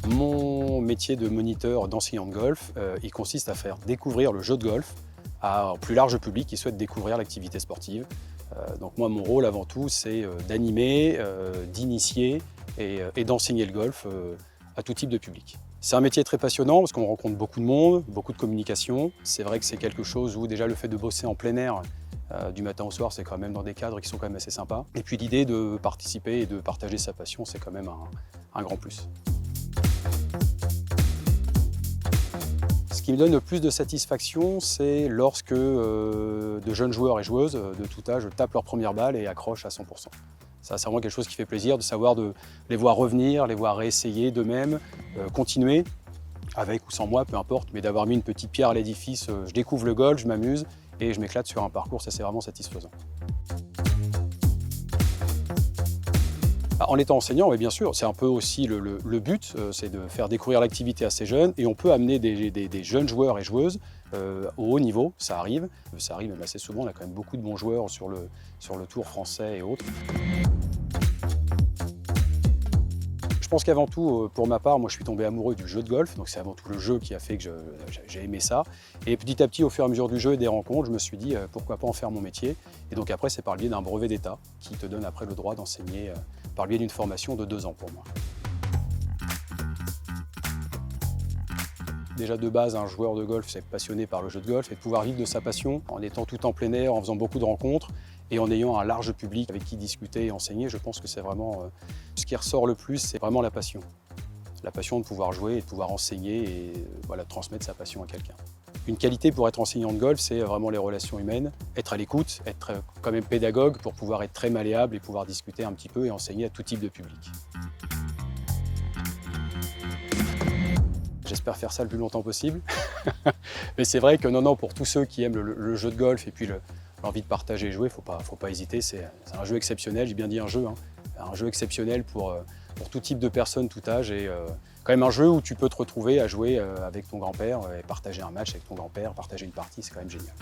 Mon métier de moniteur, d'enseignant de golf, il consiste à faire découvrir le jeu de golf à un plus large public qui souhaite découvrir l'activité sportive. Donc moi, mon rôle avant tout, c'est d'animer, d'initier et d'enseigner le golf à tout type de public. C'est un métier très passionnant parce qu'on rencontre beaucoup de monde, beaucoup de communication. C'est vrai que c'est quelque chose où déjà le fait de bosser en plein air du matin au soir, c'est quand même dans des cadres qui sont quand même assez sympas. Et puis l'idée de participer et de partager sa passion, c'est quand même un grand plus. Ce qui me donne le plus de satisfaction, c'est lorsque de jeunes joueurs et joueuses de tout âge tapent leur première balle et accrochent à 100%. Ça, c'est vraiment quelque chose qui fait plaisir, de savoir de les voir revenir, les voir réessayer d'eux-mêmes, continuer, avec ou sans moi, peu importe, mais d'avoir mis une petite pierre à l'édifice. Je découvre le golf, je m'amuse et je m'éclate sur un parcours, ça c'est vraiment satisfaisant. En étant enseignant, oui, bien sûr, c'est un peu aussi le but, c'est de faire découvrir l'activité à ces jeunes et on peut amener des jeunes joueurs et joueuses au haut niveau, ça arrive même assez souvent, on a quand même beaucoup de bons joueurs sur le Tour français et autres. Je pense qu'avant tout, pour ma part, moi je suis tombé amoureux du jeu de golf, donc c'est avant tout le jeu qui a fait que j'ai aimé ça. Et petit à petit, au fur et à mesure du jeu et des rencontres, je me suis dit pourquoi pas en faire mon métier. Et donc après, c'est par le biais d'un brevet d'État qui te donne après le droit d'enseigner par le biais d'une formation de 2 ans pour moi. Déjà de base, un joueur de golf, c'est passionné par le jeu de golf et de pouvoir vivre de sa passion en étant tout en plein air, en faisant beaucoup de rencontres et en ayant un large public avec qui discuter et enseigner. Je pense que c'est vraiment ce qui ressort le plus, c'est vraiment la passion. La passion de pouvoir jouer et de pouvoir enseigner et voilà, transmettre sa passion à quelqu'un. Une qualité pour être enseignant de golf, c'est vraiment les relations humaines, être à l'écoute, être quand même pédagogue pour pouvoir être très malléable et pouvoir discuter un petit peu et enseigner à tout type de public. J'espère faire ça le plus longtemps possible. Mais c'est vrai que non, pour tous ceux qui aiment le jeu de golf et puis l'envie de partager et jouer, faut pas hésiter. C'est un jeu exceptionnel, j'ai bien dit un jeu, hein. Un jeu exceptionnel pour tout type de personnes, tout âge. Et quand même un jeu où tu peux te retrouver à jouer avec ton grand-père et partager un match avec ton grand-père, partager une partie, c'est quand même génial.